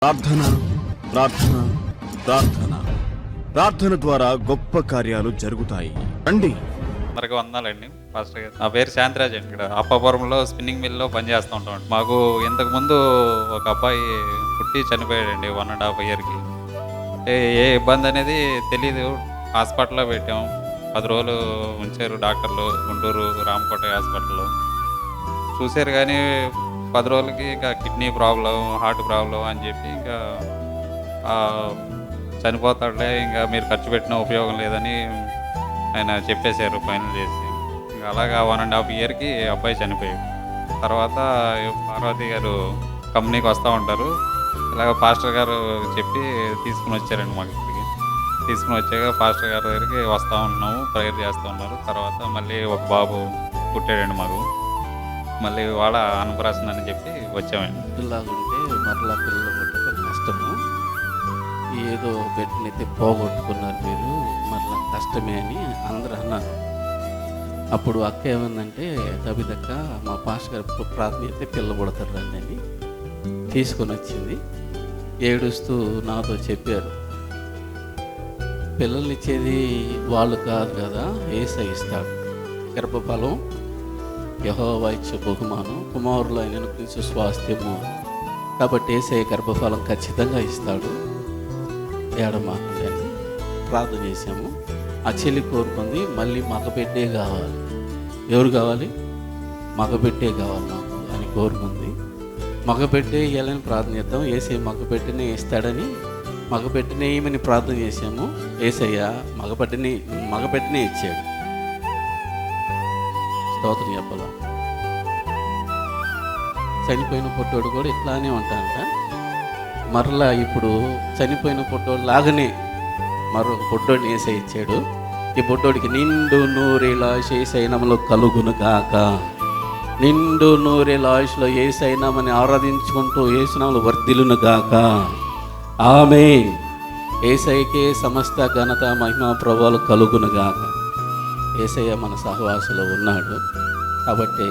ప్రార్థన ప్రార్థన ప్రార్థన ప్రార్థన ద్వారా గొప్ప కార్యాలు జరుగుతాయి. రండి. అందరికి వందాలండి. ఫస్ట్ నా పేరు శాంతిరాజ్ అండి. ఇక్కడ అప్పాపురంలో స్పిన్నింగ్ మిల్లో పనిచేస్తూ ఉంటాం. మాకు ఇంతకు ముందు ఒక అబ్బాయి పుట్టి చనిపోయాడండి 1.5 yearకి. ఏ ఇబ్బంది అనేది తెలీదు. హాస్పిటల్లో పెట్టాం. 10 రోజులు ఉంచారు డాక్టర్లు. గుంటూరు రామకోట హాస్పిటల్లో చూశారు. కానీ 10 రోజులకి ఇంకా కిడ్నీ ప్రాబ్లం, హార్ట్ ప్రాబ్లం అని చెప్పి ఇంకా చనిపోతాడులే, ఇంకా మీరు ఖర్చు పెట్టిన ఉపయోగం లేదని ఆయన చెప్పేశారు ఫైనల్ చేసి. ఇంకా అలాగా 1.5 yearకి అబ్బాయి చనిపోయాడు. తర్వాత పార్వతి గారు కంపెనీకి వస్తూ ఉంటారు. ఇలాగ పాస్టర్ గారు చెప్పి తీసుకుని వచ్చారండి మాకు ఇక్కడికి. తీసుకుని వచ్చాక పాస్టర్ గారి దగ్గరికి వస్తూ ఉన్నాము, ప్రేయర్ చేస్తూ ఉన్నారు. తర్వాత మళ్ళీ ఒక బాబు పుట్టాడండి మాకు. మళ్ళీ వాళ్ళ అన్నప్రాసన అని చెప్పి వచ్చామండి. పిల్లలాగుంటే మరలా పిల్లలు పుట్టక కష్టము, ఏదో బిడ్డనైతే పోగొట్టుకున్నారు మీరు, మరలా కష్టమే అని అందరూ అన్నారు. అప్పుడు అక్క ఏమందంటే, కవితక్క మా పాస్టర్ గారు ప్రార్థన అయితే పిల్ల పుడతారు రండి అని తీసుకొని వచ్చింది. ఏడుస్తూ నాతో చెప్పారు, పిల్లల్ని ఇచ్చేది వాళ్ళు కాదు కదా, యేసయ్య ఇస్తాడు. గర్భఫలం యెహోవా ఇచ్చే బహుమానం, కుమారులు ఆయన అనుకరించే స్వాస్థ్యము. కాబట్టి యేసయ్య గర్భఫలం ఖచ్చితంగా ఇస్తాడు, ఏడమాకండి అని ప్రార్థన చేసాము. ఆ చెల్లి కోరుకుంది, మళ్ళీ మగబిడ్డే కావాలి. ఎవరు కావాలి? మగబిడ్డే కావాలి నాకు అని కోరుకుంది. మగబిడ్డే ఇవ్వాలని ప్రార్థన చేద్దాం. యేసయ్య మగబిడ్డనే ఇస్తాడని మగబిడ్డనే ఏమని ప్రార్థన చేసాము. యేసయ్య మగబిడ్డనే ఇచ్చాడు. స్తోత్రం చెప్పాల. చనిపోయిన పొట్టోడు కూడా ఇట్లానే ఉంటాడంట. మరలా ఇప్పుడు చనిపోయిన పొట్టోడు లాగానే మరొక పొట్టోడిని యేసయ్య ఇచ్చాడు. ఈ పొట్టోడికి నిండు నూరేళ్ళ యేసయ్యనామములో కలుగును గాక. నిండు నూరేళ్ళ ఆయుష్లో యేసయ్యనామని ఆరాధించుకుంటూ యేసునామములో వర్ధిల్లును గాక. ఆమేన్. యేసయ్యకే సమస్త ఘనత మహిమ ప్రభావాలు కలుగును గాక. యేసయ్య మన సహవాసంలో ఉన్నాడు కాబట్టి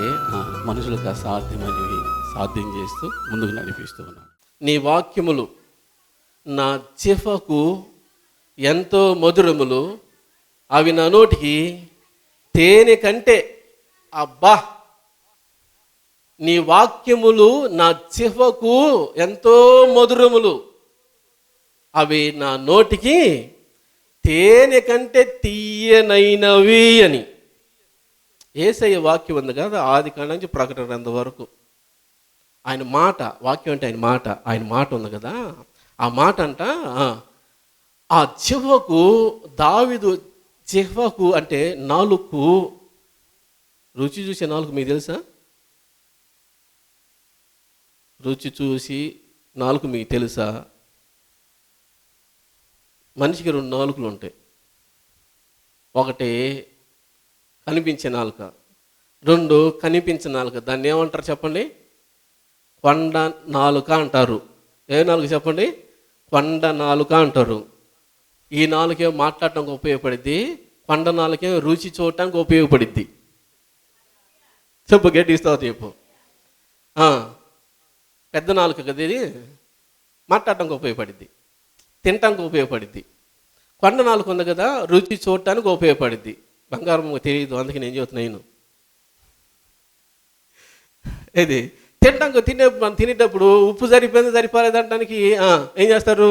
మనుషులకు అసాధ్యమైనవి సాధ్యం చేస్తూ ముందుకు నడిపిస్తూ ఉన్నాడు. నీ వాక్యములు నా జిహ్వకు ఎంతో మధురములు, అవి నా నోటికి తేనె కంటే. అబ్బా, నీ వాక్యములు నా జిహ్వకు ఎంతో మధురములు, అవి నా నోటికి తేనె కంటే తీయనైనవి అని. యేసయ్య వాక్యం ఉంది కదా, ఆది కాండం నుంచి ప్రకటన గ్రంథం వరకు ఆయన మాట. వాక్యం అంటే ఆయన మాట ఉంది కదా, ఆ మాట అంట ఆ జిహ్వకు, దావీదు జిహ్వకు అంటే నాలుగు, రుచి చూసే నాలుగు మీకు తెలుసా? రుచి చూసి నాలుగు మీకు తెలుసా? మనిషికి 2 నాలుకలు ఉంటాయి. ఒకటి కనిపించే నాలుక, 2 కనిపించే నాలుక. దాన్ని ఏమంటారు చెప్పండి? కొండ నాలుక అంటారు. ఏ నాలుక చెప్పండి? కొండ నాలుక అంటారు. ఈ నాలుకేమో మాట్లాడటానికి ఉపయోగపడిద్ది, కొండ నాలుకేమో రుచి చూడటానికి ఉపయోగపడిద్ది. చెప్పు, గట్టి ఇస్తావు చెప్పు. పెద్ద నాలుక కదా ఇది, మాట్లాడటానికి ఉపయోగపడిద్ది, తినటానికి ఉపయోగపడిద్ది. కొండ నాలుక ఉంది కదా, రుచి చూడటానికి ఉపయోగపడిద్ది. బంగారం తెలియదు, అందుకే నేను చెబుతున్నాను. ఇది తినటానికి మనం తినేటప్పుడు ఉప్పు సరిపోయింది సరిపోలేదు అనడానికి ఏం చేస్తారు?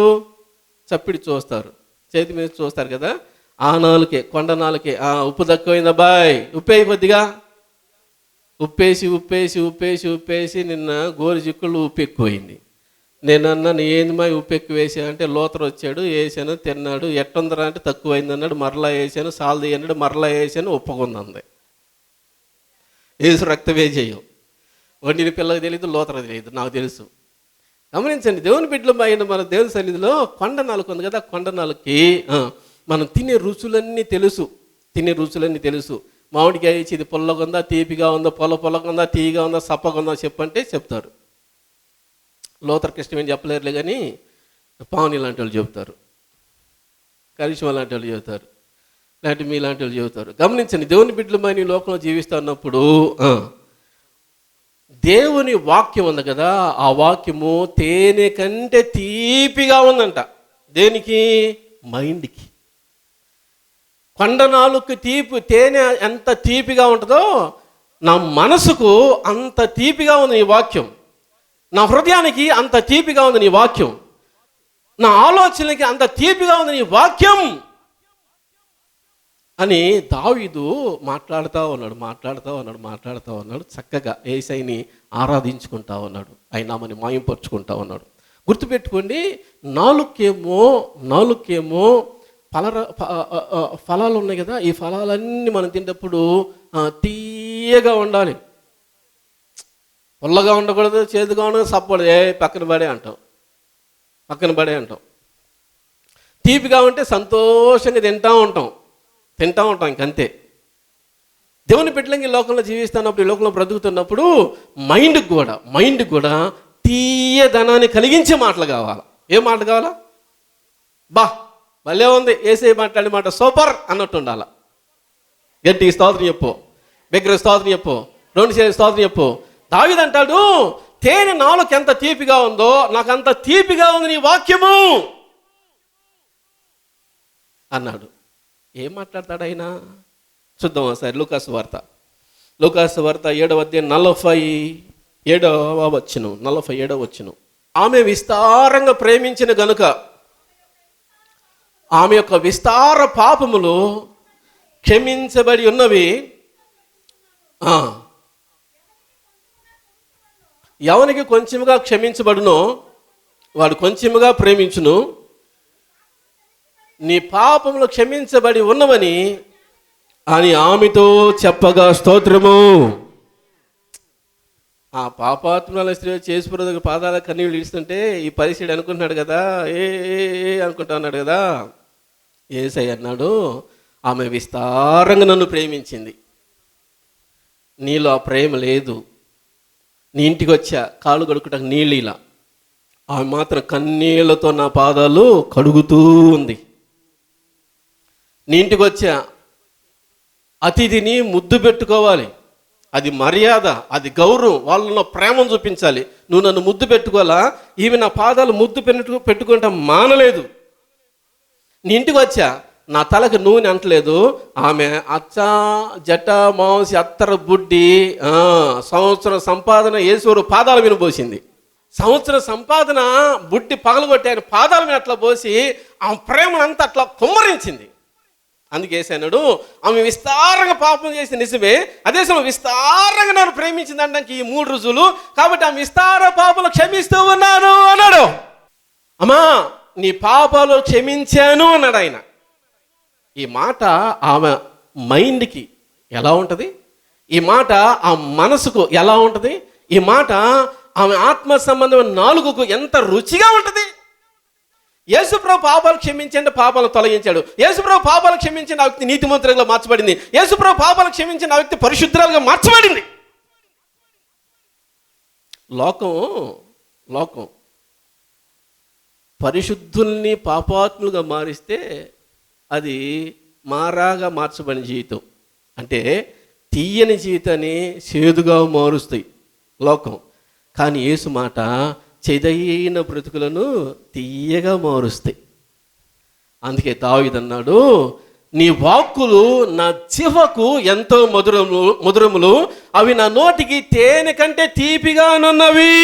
చప్పిడి చూస్తారు, చేతి మీద చూస్తారు కదా. ఆ నాలుకే, కొండ నాలుకే. ఉప్పు తక్కువైందా బాయ్, ఉప్పేయి కొద్దిగా. ఉప్పేసి ఉప్పేసి ఉప్పేసి ఉప్పేసి నిన్న గోరు చిక్కుళ్ళు ఉప్పు ఎక్కువైంది. నేను అన్నాను, ఏంది మా ఉప్పు ఎక్కువ వేసా అంటే, లోతరు వచ్చాడు, వేసాను, తిన్నాడు. ఎట్టుందరా అంటే తక్కువైంది అన్నాడు. మరలా వేసాను, సాల్ది అన్నాడు, మరలా వేసాను, ఒప్పుకుంది. ఏసు రక్తమే చేయం. వండిన పిల్లలకు తెలియదు, లోతర తెలియదు, నాకు తెలుసు. గమనించండి, దేవుని బిడ్డలు అయిన మన దేవుని సన్నిధిలో కొండ నాలుగు ఉంది కదా, కొండ నాలుగుకి మనం తినే రుచులన్నీ తెలుసు. మామిడికాయ ఇది పుల్లగా ఉందా, తీపిగా ఉందా, పొల్లగా ఉందా, తీయగా ఉందా, సప్పగా ఉందా చెప్పంటే చెప్తారు. లోతరకి ఇష్టమేం చెప్పలేరులే కానీ పావని లాంటి వాళ్ళు చెబుతారు, కరిష్మా లాంటి వాళ్ళు చెబుతారు, లేదంటే మీ లాంటి వాళ్ళు చెబుతారు. గమనించండి, దేవుని బిడ్డలు మన లోకంలో జీవిస్తున్నప్పుడు దేవుని వాక్యం ఉంది కదా, ఆ వాక్యము తేనె కంటే తీపిగా ఉందంట. దేనికి? మైండ్కి. కొండ నాలుగు తేనె ఎంత తీపిగా ఉంటుందో నా మనసుకు అంత తీపిగా ఉంది నీ వాక్యం. నా హృదయానికి అంత తీపిగా ఉంది నీ వాక్యం. నా ఆలోచనలకి అంత తీపిగా ఉంది నీ వాక్యం అని దావీదు మాట్లాడుతూ ఉన్నాడు. చక్కగా యేసయ్యని ఆరాధించుకుంటా ఉన్నాడు. ఆయన నామని మాయంపరుచుకుంటా ఉన్నాడు. గుర్తుపెట్టుకోండి, నాలుకేమో ఫలాలు ఉన్నాయి కదా, ఈ ఫలాలన్నీ మనం తింటప్పుడు తీయగా ఉండాలి. పుల్లగా ఉండకూడదు, చేదుగా ఉండకూడదు, సప్పడు పక్కన పడే అంటాం. తీపిగా ఉంటే సంతోషంగా తింటూ ఉంటాం ఇంకంతే. దేవుని బిడ్డలకి ఈ లోకంలో జీవిస్తున్నప్పుడు, ఈ లోకంలో బ్రతుకుతున్నప్పుడు మైండ్కి కూడా తీయదనాన్ని కలిగించే మాటలు కావాలి. ఏం మాట కావాలా? భలే ఉంది యేసయ్య మాట్లాడే మాట, సూపర్ అన్నట్టు ఉండాల. గట్టికి స్తోత్రం చెప్పు, బిగ్గర స్తోత్రం చెప్పు, 2 చేతుల స్తోత్రం చెప్పు. దావీదు అంటాడు, తేనె నాలుక ఎంత తీపిగా ఉందో నాకు అంత తీపిగా ఉంది నీ వాక్యము అన్నాడు. ఏం మాట్లాడతాడు ఆయన? చూద్దాం ఒకసారి. లూకాసు వార్త 7వ అధ్యాయం 47వ వచనం. ఆమె విస్తారంగా ప్రేమించిన గనుక ఆమె యొక్క విస్తార పాపములు క్షమించబడి ఉన్నవి. ఎవనికి కొంచెముగా క్షమించబడునో వాడు కొంచెముగా ప్రేమించును. నీ పాపములు క్షమించబడి ఉన్నవని అని ఆమెతో చెప్పగా స్తోత్రము. ఆ పాపాత్ముల స్త్రీ చేసుకున్న పాదాల కన్నీళ్ళు ఇస్తుంటే ఈ పరిస్థితి అనుకుంటున్నాడు కదా, అనుకుంటా ఉన్నాడు కదా. యేసయ్య అన్నాడు, ఆమె విస్తారంగా నన్ను ప్రేమించింది, నీలో ఆ ప్రేమ లేదు. నీ ఇంటికి వచ్చా, కాళ్ళు కడుక్కుంటా నీళ్ళు ఇలా, ఆమె మాత్రం కన్నీళ్లతో నా పాదాలు కడుగుతూ ఉంది. నీ ఇంటికి వచ్చా, అతిథిని ముద్దు పెట్టుకోవాలి, అది మర్యాద, అది గౌరవం, వాళ్ళలో ప్రేమను చూపించాలి. నువ్వు నన్ను ముద్దు పెట్టుకోవాలా, ఈమె నా పాదాలు ముద్దు పెట్టుకుంటా మానలేదు. నీ ఇంటికి వచ్చా, నా తలకు నూనె అంటలేదు, ఆమె జట మాంసి అత్తర బుడ్డి సంవత్సరం సంపాదన యేసూరు పాదాల మీద పోసింది. సంవత్సరం సంపాదన బుడ్డి పగలగొట్టి ఆయన పాదాల మీద అట్లా పోసి ఆమె ప్రేమనంతా అట్లా కుమ్మరించింది. అందుకే అన్నాడు, ఆమె విస్తారంగా పాపం చేసి నిజమే, అదే సమయం విస్తారంగా నన్ను ప్రేమించింది అనడానికి ఈ 3 రుజువులు. కాబట్టి ఆమె విస్తార పాపలు క్షమిస్తూ ఉన్నాను అన్నాడు. అమ్మా నీ పాపాలు క్షమించాను అన్నాడు ఆయన. ఈ మాట ఆమె మైండ్కి ఎలా ఉంటుంది? ఈ మాట ఆ మనసుకు ఎలా ఉంటుంది? ఈ మాట ఆమె ఆత్మ సంబంధమైన నాలుగుకు ఎంత రుచిగా ఉంటుంది? యేసుప్రభు పాపాలు క్షమించండి, పాపాలను తొలగించాడు. యేసుప్రభు పాపాలు క్షమించిన ఆ వ్యక్తి నీతిమంతులుగా మార్చబడింది. యేసుప్రభు పాపాలు క్షమించిన ఆ వ్యక్తి పరిశుద్ధురాలుగా మార్చబడింది. లోకం పరిశుద్ధుల్ని పాపాత్ములుగా మారిస్తే అది మారాగా మార్చబడిన జీవితం, అంటే తీయని జీవితాన్ని చేదుగా మారుస్తాయి లోకం. కానీ యేసు మాట చేదైన బ్రతుకులను తీయగా మారుస్తాయి. అందుకే దావీదు అన్నాడు, నీ వాక్కులు నా జీవకు ఎంతో మధురములు, అవి నా నోటికి తేనె కంటే తీపిగానున్నవి.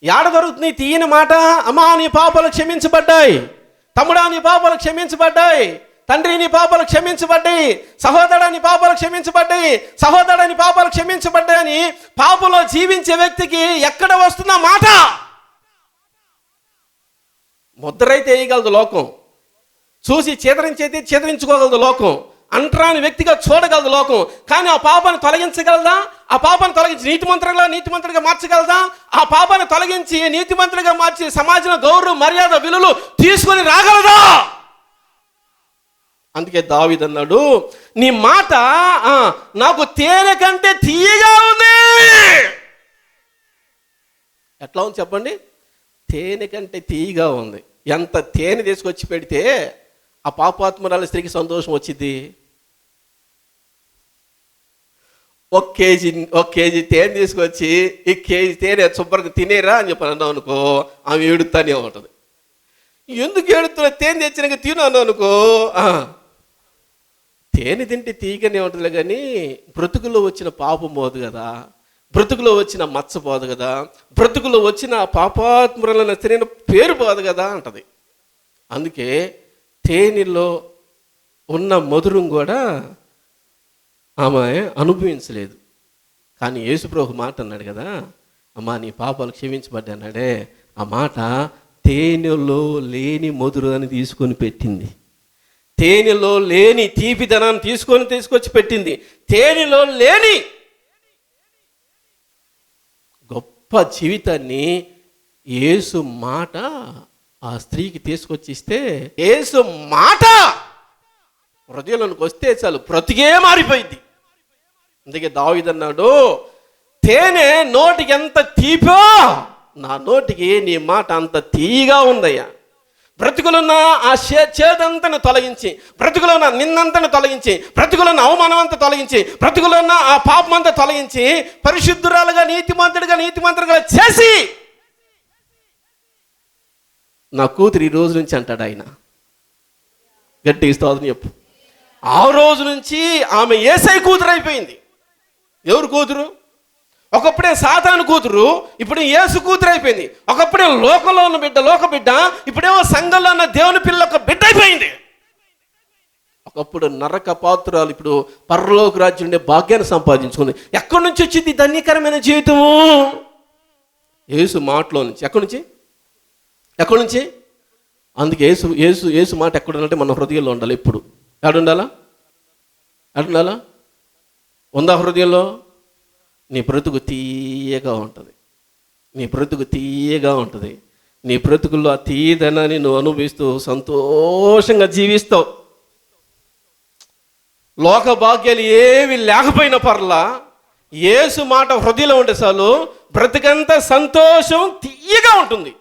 ఏడ దొరుకుతుంది తీయని మాట? అమ్మా నీ పాపాలు క్షమించబడ్డాయి, తమ్ముడా నీ పాపాలు క్షమించబడ్డాయి, తండ్రి నీ పాపాలు క్షమించబడ్డాయి, సహోదరుడా నీ పాపాలు క్షమించబడ్డాయి, సహోదరుడా నీ పాపాలు క్షమించబడ్డాయి అని పాపంలో జీవించే వ్యక్తికి ఎక్కడ వస్తున్న మాట? ముద్రైతే వేయగలదు లోకం, చూసి చేదరించుకోగలదు లోకం, అంటరాని వ్యక్తిగా చూడగలదు లోకం. కానీ ఆ పాపాన్ని తొలగించగలదా? ఆ పాపాన్ని తొలగించి నీతిమంతుడిగా మార్చగలదా? ఆ పాపాన్ని తొలగించి నీతిమంతుడిగా మార్చి సమాజంలో గౌరవ మర్యాద విలువలు తీసుకొని రాగలదా? అందుకే దావీదు అన్నాడు, నీ మాట నాకు తేనె కంటే తీయగా ఉంది. ఎట్లా ఉంది చెప్పండి? తేనె కంటే తీయగా ఉంది. ఎంత తేనె తీసుకొచ్చి పెడితే ఆ పాపాత్మరాల స్త్రీకి సంతోషం వచ్చింది? ఒక కేజీ తేనె తీసుకొచ్చి ఈ కేజీ తేనె శుభ్రంగా తినేరా అని చెప్పి అన్నావు అనుకో, ఆమె ఏడుతానే ఉంటుంది. ఎందుకు ఏడుతున్నా, తేనె తెచ్చినాక తిను అన్నావు అనుకో, తేనె తింటే తీగనే ఉంటుందిలే, కానీ బ్రతుకులో వచ్చిన పాపం పోదు కదా, బ్రతుకులో వచ్చిన మచ్చ పోదు కదా, బ్రతుకులో వచ్చిన పాపాత్మురలైన స్త్రీని పేరు పోదు కదా అంటది. అందుకే తేనెలో ఉన్న మధురం కూడా ఆమె అనుభవించలేదు. కానీ యేసుప్రభు మాట అన్నాడు కదా, అమ్మా నీ పాపాలు క్షమించబడ్డా అన్నాడే, ఆ మాట తేనెలో లేని మధురాన్ని తీసుకొని పెట్టింది, తేనెలో లేని తీపిదనాన్ని తీసుకొచ్చి పెట్టింది, తేనెలో లేని గొప్ప జీవితాన్ని యేసు మాట ఆ స్త్రీకి తీసుకొచ్చి ఇస్తే, యేసు మాట హృదయంలోనికి వస్తే చాలు బ్రతికే మారిపోయింది. అందుకే దావీదు అన్నాడు, తేనె నోటికి ఎంత తీపో నా నోటికి నీ మాట అంత తీయగా ఉందయ్యా. బ్రతుకులున్న ఆ చేదంతను తొలగించి, బ్రతుకులున్న నిన్నంతను తొలగించి, బ్రతుకులున్న అవమానం అంతా తొలగించి, బ్రతుకులున్న ఆ పాపం అంతా తొలగించి, పరిశుద్ధురాలుగా నీతిమంతుడుగా చేసి నా కూతురు ఈ రోజు నుంచి అంటాడు ఆయన. గట్టిగా స్తోత్రం చెప్పు. ఆ రోజు నుంచి ఆమె యేసై కూతురు అయిపోయింది. ఎవరు కూతురు? ఒకప్పుడే సాతాను కూతురు, ఇప్పుడు యేసు కూతురు అయిపోయింది. ఒకప్పుడే లోకంలో ఉన్న బిడ్డ లోక బిడ్డ, ఇప్పుడేమో సంఘంలో ఉన్న దేవుని పిల్ల ఒక బిడ్డ అయిపోయింది. ఒకప్పుడు నరక పాత్రాలు, ఇప్పుడు పరలోక రాజ్యం ఉండే భాగ్యాన్ని సంపాదించుకుంది. ఎక్కడి నుంచి వచ్చింది ధన్యకరమైన జీవితము? యేసు మాటలో నుంచి. ఎక్కడి నుంచి? అందుకే యేసు మాట ఎక్కడుందంటే మన హృదయంలో ఉండాలి. ఎప్పుడు ఎక్కడుండాలా? ఉందా హృదయంలో? నీ బ్రతుకు తీయగా ఉంటుంది, నీ బ్రతుకుల్లో ఆ తీయదనాన్ని నువ్వు అనుభవిస్తూ సంతోషంగా జీవిస్తావు. లోక భాగ్యాలు ఏవి లేకపోయినా పర్లా, యేసు మాట హృదయంలో ఉంటే చాలు బ్రతుకంతా సంతోషం తీయగా ఉంటుంది.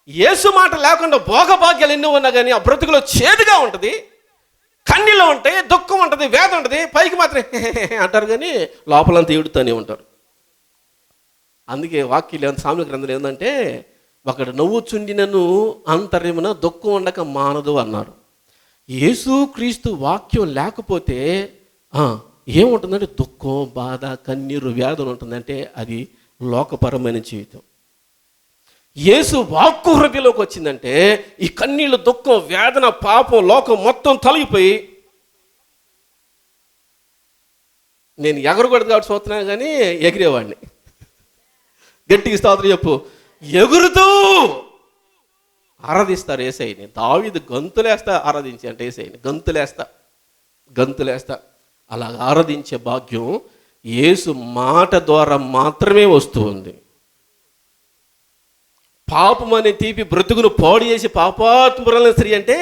యేసు మాట లేకుండా భోగ భాగ్యాలు ఎన్నో ఉన్నా కానీ ఆ బ్రతుకులో చేదుగా ఉంటుంది, కన్నీలో ఉంటాయి, దుఃఖం ఉంటుంది, వేద ఉంటుంది. పైకి మాత్రం అంటారు కానీ లోపలంతా ఏడుతూనే ఉంటారు. అందుకే వాక్యం సామెత గ్రంథం ఏంటంటే, ఒకడు నవ్వుచుండినను అంతర్యమున దుఃఖం ఉండక మానదు అన్నారు. యేసుక్రీస్తు వాక్యం లేకపోతే ఏముంటుందంటే దుఃఖం, బాధ, కన్నీరు, వేదన ఉంటుందంటే అది లోకపరమైన జీవితం. యేసు వాక్కు హృదయంలోకి వచ్చిందంటే ఈ కన్నీళ్ళు, దుఃఖం, వేదన, పాపం, లోకం మొత్తం తొలగిపోయి, నేను ఎగరకూడదు కాబట్టి చూస్తున్నా కానీ ఎగిరేవాడిని. గట్టిగా స్తోత్రం చెప్పు. ఎగురుతూ ఆరాధిస్తారు యేసయ్యని. దావీదు గంతులేస్తా ఆరాధించి అంటే యేసయ్యని గంతులేస్తా అలా ఆరాధించే భాగ్యం యేసు మాట ద్వారా మాత్రమే వస్తూ ఉంది. పాపం అనే తీపి బ్రతుకును పాడు చేసి పాపాత్మురాలైన స్త్రీ అంటే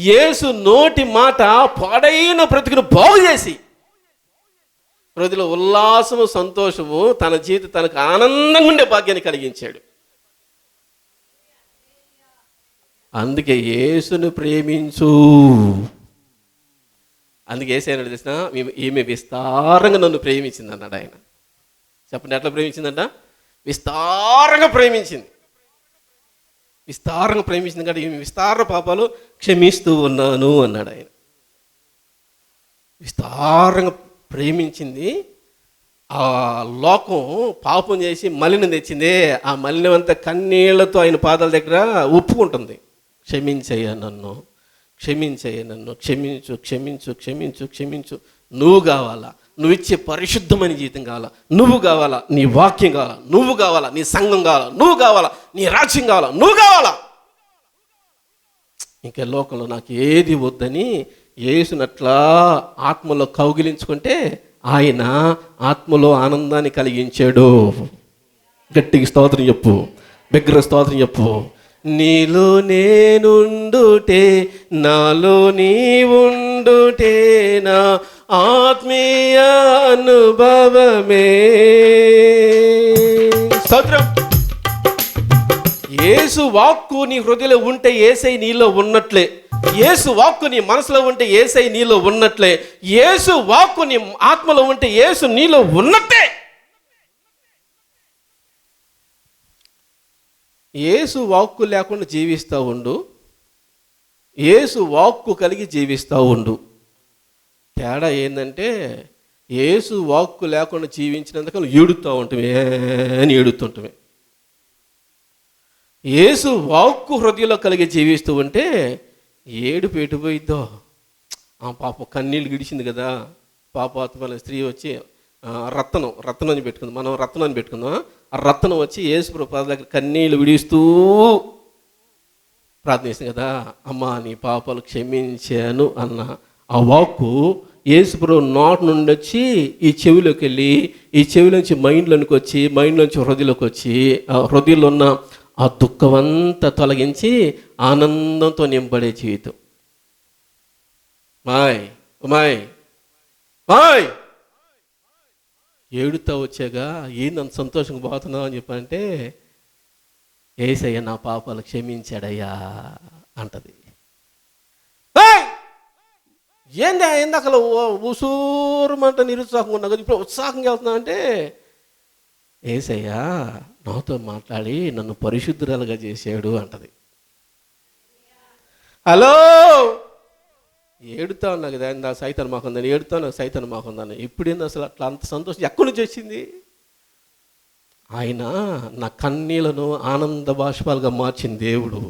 యేసు నోటి మాట పాడైన బ్రతుకును బాగు చేసి రోజులో ఉల్లాసము, సంతోషము, తన జీవితం తనకు ఆనందంగా ఉండే భాగ్యాన్ని కలిగించాడు. అందుకే యేసును ప్రేమించు. అందుకే యేసయ్య తెలిసిన ఈమె విస్తారంగా నన్ను ప్రేమించింది అన్నాడు ఆయన. చెప్పండి, ఎట్లా ప్రేమించిందంట? విస్తారంగా ప్రేమించింది కానీ ఈమె విస్తార పాపాలు క్షమిస్తూ ఉన్నాను అన్నాడు ఆయన. విస్తారంగా ప్రేమించింది. ఆ లోకం పాపం చేసి మలినం తెచ్చిందే, ఆ మలినం అంతా కన్నీళ్లతో ఆయన పాదాల దగ్గర ఒప్పుకుంటుంది. క్షమించయ్యా నన్ను, క్షమించు. నువ్వు కావాలా, నువ్వు ఇచ్చే పరిశుద్ధమైన జీవితం కావాలా, నువ్వు కావాలా, నీ వాక్యం కావాలా, నువ్వు కావాలా, నీ సంఘం కావాలా, నువ్వు కావాలా, నీ రాజ్యం కావాలా, నువ్వు కావాలా. ఇంకా లోకంలో నాకు ఏది వద్దని యేసునట్లా ఆత్మలో కౌగిలించుకుంటే ఆయన ఆత్మలో ఆనందాన్ని కలిగించాడు. గట్టిగా స్తోత్రం చెప్పు, బిగ్గర స్తోత్రం చెప్పు. నీలో నేనుండుటే, నాలో నీవుండుటే నా ఆత్మీయ అనుభవమే. స్తోత్రం. యేసు వాక్కు నీ హృదయంలో ఉంటే యేసై నీలో ఉన్నట్లే. యేసు వాక్కు నీ మనసులో ఉంటే యేసై నీలో ఉన్నట్లే, యేసు వాక్కు నీ ఆత్మలో ఉంటే యేసు నీలో ఉన్నట్టే. యేసు వాక్కు లేకుండా జీవిస్తూ ఉండు, యేసు వాక్కు కలిగి జీవిస్తూ ఉండు. తేడా ఏంటంటే యేసు వాక్కు లేకుండా జీవించినందుకు ఏడుతూ ఉంటామే అని ఏడుతుంటామే. యేసు వాక్కు హృదయంలో కలిగి జీవిస్తూ ఉంటే ఏడుపు ఎటుపోయిద్దో. పాప కన్నీళ్ళు గిడిచింది కదా, పాపాత్మల స్త్రీ వచ్చి రత్నం అని పెట్టుకుంది, మనం రత్నం అని పెట్టుకుందాం. ఆ రత్నం వచ్చి యేసు ప్రభు దగ్గర కన్నీళ్ళు విడిస్తూ ప్రార్థిస్తుంది కదా, అమ్మా నీ పాపాలు క్షమించాను అన్న ఆ వాక్కు యేసు ప్రభు నోటి నుండి వచ్చి ఈ చెవిలోకి వెళ్ళి, ఈ చెవిలోంచి మైండ్లోనికి వచ్చి, మైండ్లోంచి హృదయంలోకి వచ్చి, ఆ హృదయంలో ఉన్న ఆ దుఃఖమంతా తొలగించి ఆనందంతో నింపడే జీవితం. మాయ్ మాయ్ మాయ్ ఏడుతా వచ్చాగా ఏందంత సంతోషంగా పోతున్నావు అని చెప్పంటే, యేసయ్య నా పాపాలు క్షమించాడయ్యా అంటది. ఏంది అక్కడ ఉసూరుమంట నిరుత్సాహంగా ఉన్నా కదా, ఇప్పుడు ఉత్సాహంగా వెళ్తున్నావు అంటే, యేసయ్య నాతో మాట్లాడి నన్ను పరిశుద్ధురాలుగా చేశాడు అంటది. హలో, ఏడుతా ఉన్నా కదా నా సైతాన్ మాకుందని, ఏడుతా నాకు సైతాన్ మాకుందని. ఇప్పుడేంది అసలు అట్లా అంత సంతోషం ఎక్కడి నుంచి వచ్చింది? ఆయన నా కన్నీళ్లను ఆనంద బాష్పాలుగా మార్చిన దేవుడు.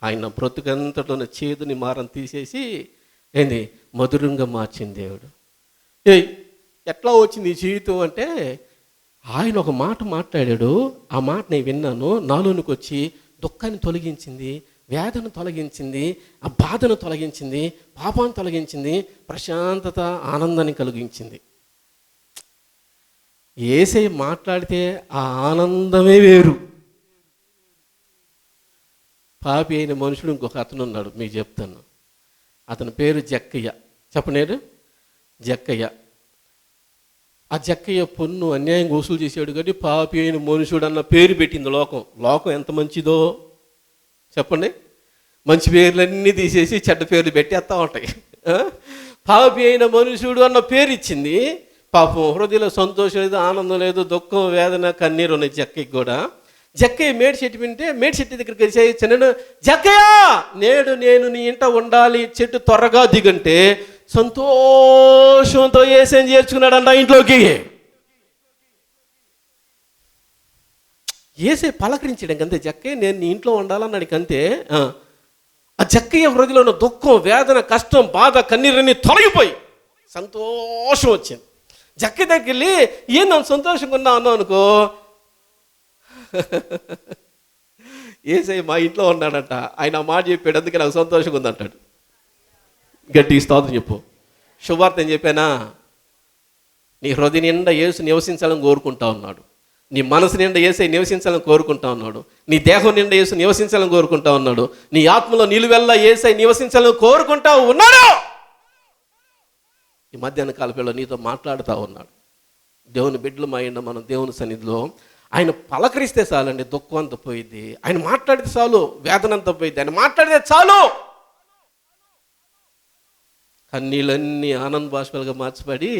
ఆయన బ్రతుకంతటోని చేదుని మారం తీసేసి ఏంది మధురంగా మార్చిన దేవుడు. ఎట్లా వచ్చింది ఈ జీవితం అంటే, ఆయన ఒక మాట మాట్లాడాడు, ఆ మాట నేను విన్నాను, నాలోనికి వచ్చి దుఃఖాన్ని తొలగించింది, వేదన తొలగించింది, ఆ బాధను తొలగించింది, పాపాన్ని తొలగించింది, ప్రశాంతత ఆనందాన్ని కలిగించింది. యేసయ్య మాట్లాడితే ఆ ఆనందమే వేరు. పాపి అయిన మనుషుడు ఇంకొక అతను ఉన్నాడు, మీకు చెప్తాను. అతని పేరు జక్కయ్య. చెప్పనేరు జక్కయ్య. ఆ జక్కయ్య పొన్ను అన్యాయంగా వసూలు చేశాడు కానీ పాపి అయిన మనుషుడు అన్న పేరు పెట్టింది లోకం. లోకం ఎంత మంచిదో చెప్పండి. మంచి పేర్లన్నీ తీసేసి చెడ్డ పేర్లు పెట్టేస్తూ ఉంటాయి. పాపి అయిన మనుషుడు అన్న పేరు ఇచ్చింది. పాపం హృదయంలో సంతోషం లేదు, ఆనందం లేదు, దుఃఖం, వేదన, కన్నీరు ఉన్నాయి జక్కయ్యకి కూడా. జక్కయ్య మేడి చెట్టు వింటే మేడి చెట్టు దగ్గరికి వచ్చి, జక్కయ్య నేడు నేను నీ ఇంట ఉండాలి, చెట్టు త్వరగా దిగంటే సంతోషంతో యేసయ్యని చేర్చుకున్నాడంట ఇంట్లోకి. యేసయ్య పలకరించాడు అంతే. జక్కయ్య నేను నీ ఇంట్లో ఉండాలన్నాడు అంతే. ఆ జక్కయ్య హృదయంలో ఉన్న దుఃఖం, వేదన, కష్టం, బాధ, కన్నీరన్నీ తొలగిపోయి సంతోషం వచ్చింది. జక్కయ్య దగ్గరికి వెళ్ళి ఏంది సంతోషంగా ఉన్నా అన్నావు అనుకో, యేసయ్య మా ఇంట్లో ఉన్నాడంట, ఆయన ఆ మాట చెప్పాడు అందుకే నాకు సంతోషంగా ఉందంటాడు. గట్టిగా స్తోత్రం చెప్పు. శుభార్త ఏం చెప్పానా? నీ హృదయ నిండా యేసు నివసించాలని కోరుకుంటా ఉన్నాడు, నీ మనసు నిండా యేసయ్య నివసించాలని కోరుకుంటా ఉన్నాడు, నీ దేహం నిండా యేసు నివసించాలని కోరుకుంటా ఉన్నాడు, నీ ఆత్మలో నిలువెల్లా యేసయ్య నివసించాలని కోరుకుంటా ఉన్నాడు. ఈ మధ్యాహ్న కాలంలో నీతో మాట్లాడుతూ ఉన్నాడు. దేవుని బిడ్డలు మైండ్ మనం దేవుని సన్నిధిలో ఆయన పలకరిస్తే చాలండి, దుఃఖం అంతా పోయిద్ది. ఆయన మాట్లాడితే చాలు, వేదన అంతా పోయిద్ది. ఆయన మాట్లాడితే చాలు, కన్నీళ్ళన్నీ ఆనంద బాష్పాలుగా మార్చబడి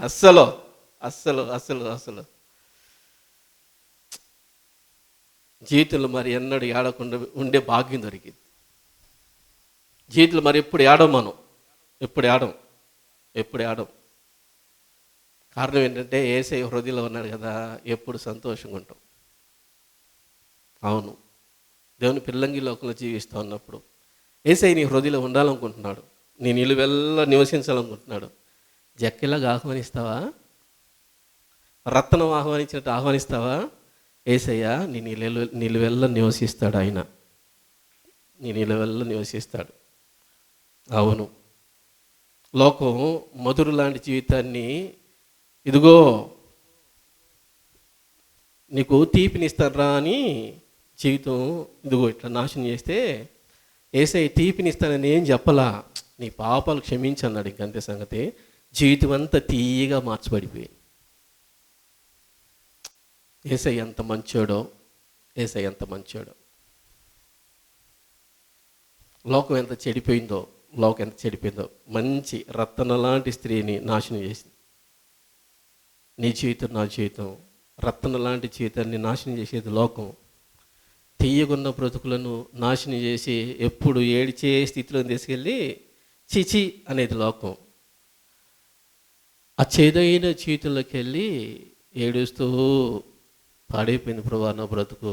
అస్సలు అస్సలు అస్సలు అస్సలు జీవితంలో మరి ఎన్నడూ ఏడకుండా ఉండే భాగ్యం దొరికింది. జీవితంలో మరి ఎప్పుడు ఏడం మనం, ఎప్పుడు ఏడం. కారణం ఏంటంటే యేసయ్య హృదయంలో ఉన్నాడు కదా, ఎప్పుడు సంతోషంగా ఉంటాం. అవును, దేవుని పిల్లంగి లోకంలో జీవిస్తూ ఉన్నప్పుడు యేసయ్య నీ హృదయంలో ఉండాలనుకుంటున్నాడు, నీ నిలువెల్లా నివసించాలనుకుంటున్నాడు. జక్కలాగా ఆహ్వానిస్తావా? రత్నం ఆహ్వానించినట్టు ఆహ్వానిస్తావా? యేసయ్య నీ నిలువెల్లా నివసిస్తాడు. ఆయన నీ నిలువెల్లా నివసిస్తాడు. అవును, లోకం మధురు లాంటి జీవితాన్ని, ఇదిగో నీకు తీపినిస్తారా అని జీవితం ఇదిగో ఇట్లా నాశనం చేస్తే, యేసయ్య తీపినిస్తానని ఏం చెప్పలా, నీ పాపాలు క్షమించన్నాడు. ఇంకంతే సంగతి. జీవితం అంతా తీయగా మార్చబడిపోయి. యేసయ్య ఎంత మంచోడో, యేసయ్య ఎంత మంచోడో. లోకం ఎంత చెడిపోయిందో, లోకం ఎంత చెడిపోయిందో, మంచి రత్న లాంటి స్త్రీని నాశనం చేసింది. నీ జీవితం, నా జీవితం రత్న లాంటి జీవితాన్ని నాశనం చేసేది లోకం. తీయగున్న బ్రతుకులను నాశనం చేసి ఎప్పుడు ఏడిచే స్థితిలో తీసుకెళ్ళి చిచి అనేది లోకం. ఆ చేదైన జీవితంలోకి వెళ్ళి ఏడుస్తూ పాడైపోయింది, ప్రభా నా బ్రతుకు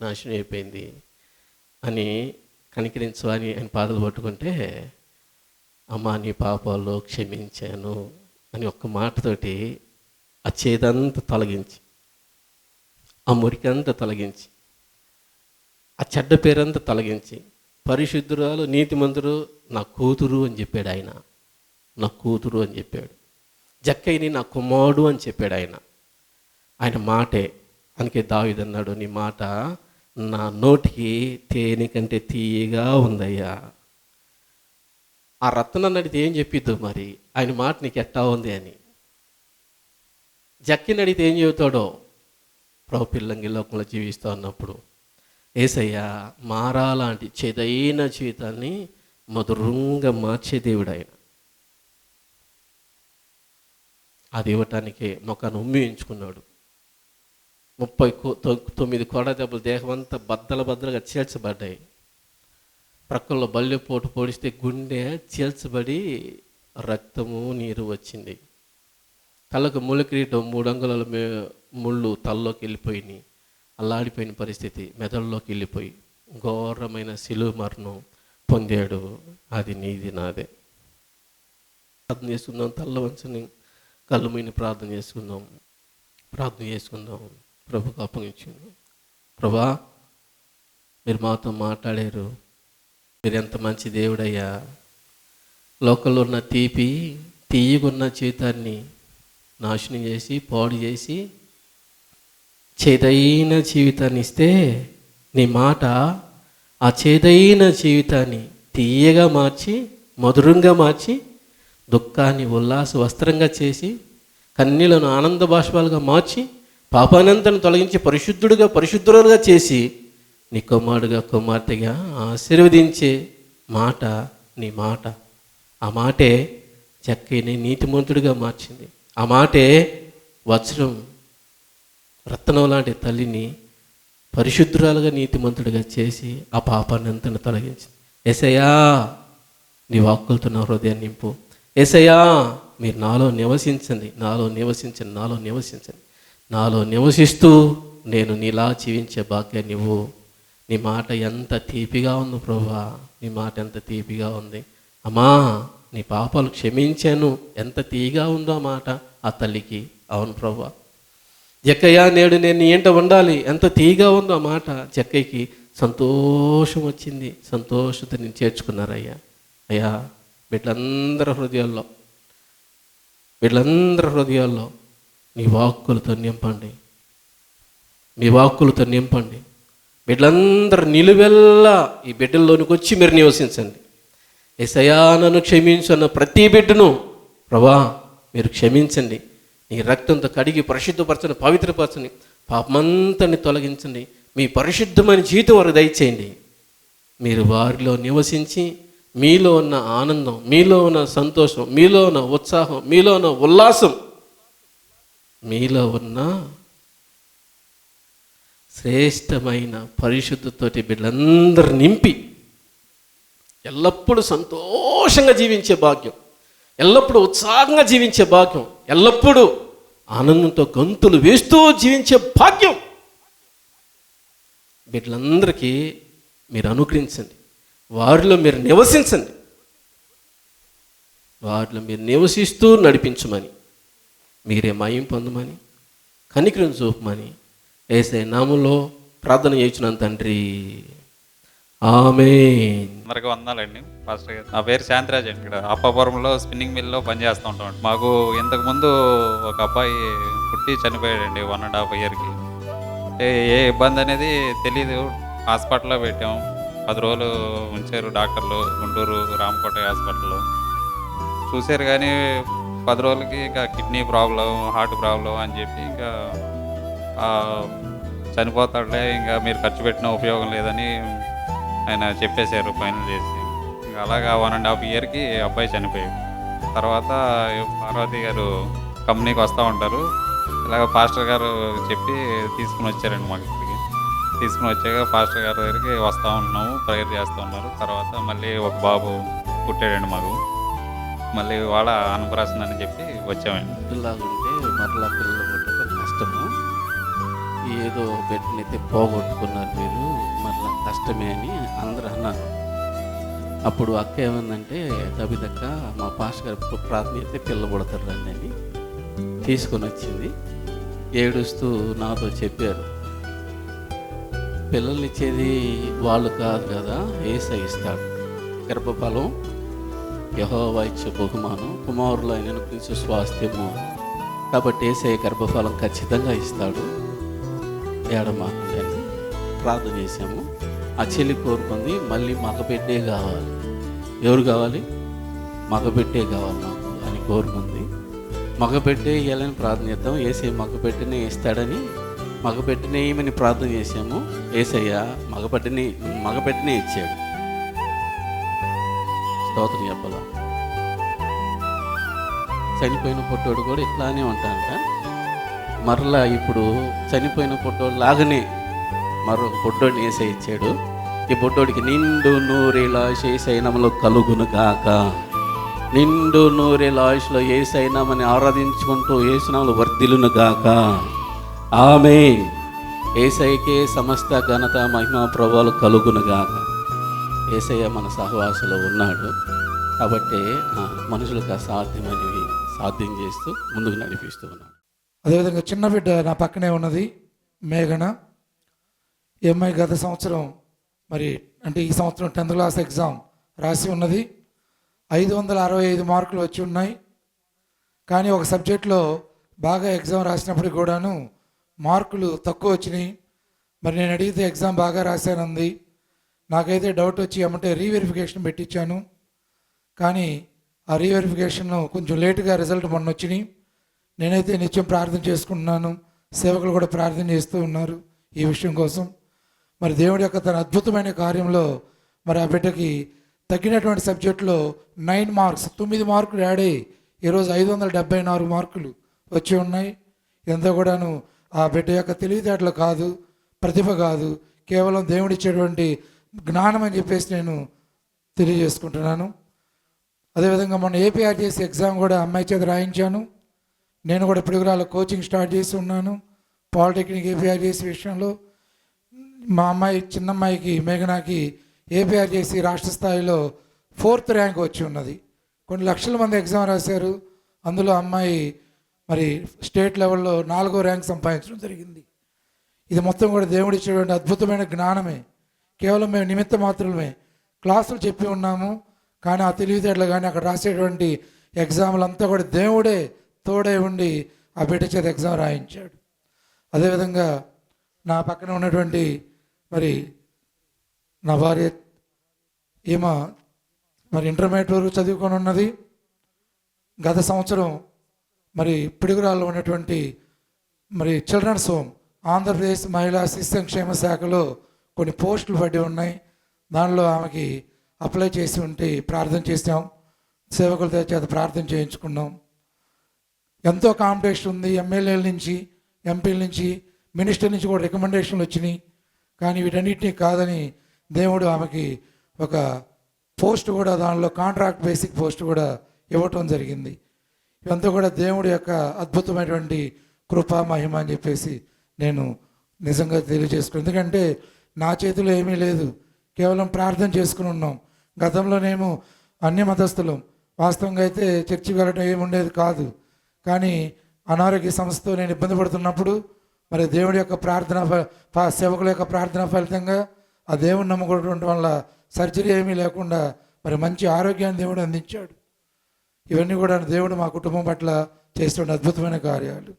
నాశనం అయిపోయింది అని కనికరించవని ఆయన పాదలు పట్టుకుంటే, అమ్మా నీ పాపాల్లో క్షమించాను అని ఒక్క మాటతోటి ఆ చేదంతా తొలగించి, ఆ మురికంతా తొలగించి, ఆ చెడ్డ పేరంతా తొలగించి, పరిశుద్ధురాలు నీతిమంతుడు నా కూతురు అని చెప్పాడు ఆయన. నా కూతురు అని చెప్పాడు. జక్కయ్యని నా కుమారుడు అని చెప్పాడు ఆయన. ఆయన మాటే. అందుకే దావీదు అన్నాడు, నీ మాట నా నోటికి తేనె కంటే తీయగా ఉందయ్యా. ఆ రత్నం అడిగితే ఏం చెప్పిద్దు మరి, ఆయన మాట నీకు ఎట్టా ఉంది అని. జక్కిని అడిగితే ఏం చెబుతాడో, ప్రభు పిల్లంగి లోకంలో జీవిస్తూ ఉన్నప్పుడు యేసయ్య మారాలాంటి చేదైన జీవితాన్ని మధురంగా మార్చే దేవుడు ఆయన. అది ఇవ్వటానికి మొక్కను ఉమ్మించుకున్నాడు. 39 కొడ దెబ్బలు దేహం అంతా బద్దలుగా చీల్చబడ్డాయి. ప్రక్కల్లో బల్లెపోటు పొడిస్తే గుండె చీల్చబడి రక్తము నీరు వచ్చింది. తలకు ముళ్ళు కిరీటం 3 అంగుళాల ముళ్ళు తలలోకి వెళ్ళిపోయినాయి. అల్లాడిపోయిన పరిస్థితి, మెదడులోకి వెళ్ళిపోయి ఘోరమైన శిలువ మరణం పొందాడు. అది నీది నాదే. ప్రార్థన చేసుకుందాం. తల్ల వంచని కళ్ళు మూయని ప్రార్థన చేసుకుందాం. ప్రభుకు అప్పగించుకుందాం. ప్రభా, మీరు మాతో మాట్లాడారు. మీరు ఎంత మంచి దేవుడయ్యా. లోకంలో ఉన్న తీయగున్న జీవితాన్ని నాశనం చేసి పాడు చేసి చేదైన జీవితాన్ని ఇస్తే, నీ మాట ఆ చేదైన జీవితాన్ని తీయగా మార్చి మధురంగా మార్చి దుఃఖాన్ని ఉల్లాస వస్త్రంగా చేసి కన్నీళ్లను ఆనంద బాష్పాలుగా మార్చి పాపానంతను తొలగించి పరిశుద్ధులుగా చేసి నీ కుమారుడుగా కుమార్తెగా ఆశీర్వదించే మాట నీ మాట. ఆ మాటే జక్కయ్యని నీతిమంతుడిగా మార్చింది. ఆ మాటే వజ్రం రత్నం లాంటి తల్లిని పరిశుద్ధురాలుగా నీతిమంతుడిగా చేసి ఆ పాపాన్ని అంతను తొలగించింది. యేసయ్యా, నీ వాక్కులతో నా హృదయాన్ని నింపు. యేసయ్యా, మీరు నాలో నివసించండి. నాలో నివసిస్తూ నేను నీలా జీవించే భాగ్యాన్ని ఇవ్వు. నీ మాట ఎంత తీపిగా ఉంది ప్రభువా, నీ మాట ఎంత తీపిగా ఉంది. అమ్మా, నీ పాపాలు క్షమించాను. ఎంత తీయగా ఉందో ఆ మాట ఆ తల్లికి. అవును ప్రభువా. జక్కయ్య, నేడు నేను నీ ఇంట ఉండాలి. ఎంత తీయగా ఉందో ఆ మాట. జక్కయ్యకి సంతోషం వచ్చింది. సంతోషత నేను చేర్చుకున్నారయ్యా. అయ్యా, వీళ్ళందరి హృదయాల్లో నీ వాక్కులతో నింపండి. బిడ్డలందరూ నిలువెల్లా ఈ బిడ్డల్లోనికి వచ్చి మీరు నివసించండి. యేసయ్యా, నన్ను క్షమించు అన్న ప్రతి బిడ్డను ప్రభా మీరు క్షమించండి. నీ రక్తంతో కడిగి పరిశుద్ధపరచని, పవిత్రపరచని, పాపమంతని తొలగించండి. మీ పరిశుద్ధమైన జీవితం వారికి దయచేయండి. మీరు వారిలో నివసించి మీలో ఉన్న ఆనందం, మీలో ఉన్న సంతోషం, మీలో ఉన్న ఉత్సాహం, మీలో ఉన్న ఉల్లాసం, మీలో ఉన్న శ్రేష్టమైన పరిశుద్ధతోటి బిడ్డలందరూ నింపి ఎల్లప్పుడూ సంతోషంగా జీవించే భాగ్యం, ఎల్లప్పుడూ ఉత్సాహంగా జీవించే భాగ్యం, ఎల్లప్పుడూ ఆనందంతో గంతులు వేస్తూ జీవించే భాగ్యం బిడ్డలందరికీ మీరు అనుగ్రహించండి. వారిలో మీరు నివసించండి. వారిలో మీరు నివసిస్తూ నడిపించమని, మీరే మహిమ పొందమని, కనికరం చూపమని యేసయ్య నామములో ప్రార్థన చేయించున్నాను తండ్రి. ఆమేన్. అందరికీ వందనాలండి. ఫస్ట్ నా పేరు శాంతిరాజ్ అండి. ఇక్కడ అప్పాపురంలో స్పిన్నింగ్ మిల్లో పనిచేస్తూ ఉంటాం. మాకు ఇంతకుముందు ఒక అబ్బాయి పుట్టి చనిపోయాడండి 1.5 ఇయర్కి. ఏ ఇబ్బంది అనేది తెలీదు. హాస్పిటల్లో పెట్టాం. 10 రోజులు ఉంచారు డాక్టర్లు. గుంటూరు రామకోట హాస్పిటల్లో చూశారు. కానీ 10 రోజులకి ఇంకా కిడ్నీ ప్రాబ్లం, హార్ట్ ప్రాబ్లం అని చెప్పి ఇంకా చనిపోతాడులే, ఇంకా మీరు ఖర్చు పెట్టిన ఉపయోగం లేదని ఆయన చెప్పేశారు ఫైనల్ చేసి. ఇంకా అలాగా 1.5 ఇయర్కి అబ్బాయి చనిపోయాడు. తర్వాత పార్వతి గారు కంపెనీకి వస్తూ ఉంటారు. ఇలాగ పాస్టర్ గారు చెప్పి తీసుకుని వచ్చారండి మాకు ఇక్కడికి. తీసుకుని వచ్చాక పాస్టర్ గారి దగ్గరికి వస్తూ ఉన్నాము, ప్రేయర్ చేస్తూ ఉన్నారు. తర్వాత మళ్ళీ ఒక బాబు పుట్టాడండి మాకు. మళ్ళీ వాళ్ళ అన్నప్రాసన అని చెప్పి వచ్చామండి. ఇలాగుంటే మరలా పిల్లలు పుట్టడం కష్టము, ఏదో బిడ్డనైతే పోగొట్టుకున్నారు మీరు, మరలా కష్టమే అని అందరూ అన్నారు. అప్పుడు అక్క ఏమందంటే, తబితక్క మా పాస్టర్ గారు ప్రార్థన అయితే పిల్ల పుడతారు రండి అని తీసుకొని వచ్చింది. ఏడుస్తూ నాతో చెప్పారు, పిల్లల్ని ఇచ్చేది వాళ్ళు కాదు కదా, యేసయ్య ఇస్తాడు. గర్భఫలం యెహోవా ఇచ్చే బహుమానం, కుమారులు ఆయన అనుగ్రహించే స్వాస్థ్యము. కాబట్టి యేసయ్య గర్భఫలం ఖచ్చితంగా ఇస్తాడు, ఏడమాకండి అని ప్రార్థన చేశాము. ఆ చెల్లి కోరుకుంది, మళ్ళీ మగబిడ్డే కావాలి. ఎవరు కావాలి? మగబిడ్డే కావాలి నాకు అని కోరుకుంది. మగబిడ్డే ఇవ్వాలని ప్రార్థన చేద్దాం, యేసయ్య మగబిడ్డనే ఇస్తాడని మగబిడ్డనే ఏమని ప్రార్థన చేశాము. యేసయ్య మగబిడ్డనే ఇచ్చాడు. స్తోత్రం చెప్పాల. చనిపోయిన పొట్టోడు కూడా ఇట్లానే ఉంటాడంట. మరలా ఇప్పుడు చనిపోయిన పొట్టోడు లాగానే మరొక పొట్టోడిని యేసయ్య ఇచ్చాడు. ఈ పొట్టోడికి నిండు నూరేళ్ళ యేసయ్యనామములో కలుగును గాక. నిండు నూరేళ్ళ ఆయుష్లో యేసయ్యనామని ఆరాధించుకుంటూ యేసునామములో వర్ధిల్లును గాక. ఆమేన్. యేసయ్యకే సమస్త ఘనత మహిమ ప్రభువులు కలుగును గాక. యేసయ్య మన సహవాసంలో ఉన్నాడు కాబట్టి మనుషులకు అసాధ్యమైనవి సాధ్యం చేస్తూ ముందుకు నడిపిస్తూ ఉన్నాడు. అదేవిధంగా చిన్న బిడ్డ నా పక్కనే ఉన్నది, మేఘన. ఈ అమ్మాయి గత సంవత్సరం అంటే ఈ సంవత్సరం 10th క్లాస్ ఎగ్జామ్ రాసి ఉన్నది. 565 మార్కులు వచ్చి ఉన్నాయి. కానీ ఒక సబ్జెక్ట్లో బాగా ఎగ్జామ్ రాసినప్పుడు కూడాను మార్కులు తక్కువ వచ్చినాయి. నేను అడిగితే ఎగ్జామ్ బాగా రాశానంది. నాకైతే డౌట్ వచ్చి ఏమంటే రీవెరిఫికేషన్ పెట్టించాను. కానీ ఆ రీవెరిఫికేషన్ కొంచెం లేటుగా రిజల్ట్ మొన్న వచ్చినాయి. నేనైతే నిత్యం ప్రార్థన చేసుకుంటున్నాను, సేవకులు కూడా ప్రార్థన చేస్తూ ఉన్నారు ఈ విషయం కోసం. దేవుడి యొక్క తన అద్భుతమైన కార్యంలో ఆ బిడ్డకి తగ్గినటువంటి సబ్జెక్టులో 9 మార్క్స్ 9 మార్కులు యాడ్ అయ్యి ఈరోజు 574 మార్కులు వచ్చి ఉన్నాయి. ఇదంతా కూడాను ఆ బిడ్డ యొక్క తెలివితేటలు కాదు, ప్రతిభ కాదు, కేవలం దేవుడిచ్చేటువంటి జ్ఞానం అని చెప్పేసి నేను తెలియజేసుకుంటున్నాను. అదేవిధంగా మొన్న ఏపీఆర్జేసీ ఎగ్జామ్ కూడా అమ్మాయి చేత రాయించాను. నేను కూడా పిడుగురాల కోచింగ్ స్టార్ట్ చేసి ఉన్నాను పాలిటెక్నిక్ ఏపీఆర్జేసీ విషయంలో. మా అమ్మాయి చిన్నమ్మాయికి మేఘనాకి ఏపీఆర్జేసీ రాష్ట్ర స్థాయిలో 4th ర్యాంక్ వచ్చి ఉన్నది. కొన్ని లక్షల మంది ఎగ్జామ్ రాశారు. అందులో అమ్మాయి స్టేట్ లెవెల్లో 4వ ర్యాంక్ సంపాదించడం జరిగింది. ఇది మొత్తం కూడా దేవుడిచ్చేటువంటి అద్భుతమైన జ్ఞానమే. కేవలం మేము నిమిత్త మాత్రమే క్లాసులు చెప్పి ఉన్నాము, కానీ ఆ తెలివితేటలు కానీ అక్కడ రాసేటువంటి ఎగ్జామ్లంతా కూడా దేవుడే తోడై ఉండి ఆ బిడ్డ చేత ఎగ్జామ్ రాయించాడు. అదేవిధంగా నా పక్కన ఉన్నటువంటి నా భార్య ఈమె ఇంటర్మీడియట్ వరకు చదువుకొని ఉన్నది. గత సంవత్సరం పిడుగురాల్లో ఉన్నటువంటి చిల్డ్రన్స్ హోమ్ ఆంధ్రప్రదేశ్ మహిళా శిశు సంక్షేమ శాఖలో కొన్ని పోస్టులు పడి ఉన్నాయి. దానిలో ఆమెకి అప్లై చేసి ఉంటే ప్రార్థన చేసాం, సేవకుల చేత ప్రార్థన చేయించుకున్నాం. ఎంతో కాంపిటీషన్ ఉంది. ఎమ్మెల్యేల నుంచి, ఎంపీల నుంచి, మినిస్టర్ నుంచి కూడా రికమెండేషన్లు వచ్చినాయి. కానీ వీటన్నిటినీ కాదని దేవుడు ఆమెకి ఒక పోస్ట్ కూడా, దానిలో కాంట్రాక్ట్ బేసిక్ పోస్ట్ కూడా ఇవ్వటం జరిగింది. ఇవంతా కూడా దేవుడి యొక్క అద్భుతమైనటువంటి కృపా మహిమ అని చెప్పేసి నేను నిజంగా తెలియజేసుకున్నాను. ఎందుకంటే నా చేతిలో ఏమీ లేదు, కేవలం ప్రార్థన చేసుకుని ఉన్నాం. గతంలోనేమో అన్య మతస్థులం, వాస్తవంగా అయితే చర్చికి వెళ్ళడం ఏముండేది కాదు. కానీ అనారోగ్య సమస్యతో నేను ఇబ్బంది పడుతున్నప్పుడు దేవుడి యొక్క ప్రార్థన, సేవకుల యొక్క ప్రార్థన ఫలితంగా ఆ దేవుడిని నమ్ముకోవడం వల్ల సర్జరీ ఏమీ లేకుండా మంచి ఆరోగ్యాన్ని దేవుడు అందించాడు. ఇవన్నీ కూడా దేవుడు మా కుటుంబం పట్ల చేస్తున్న అద్భుతమైన కార్యాలు.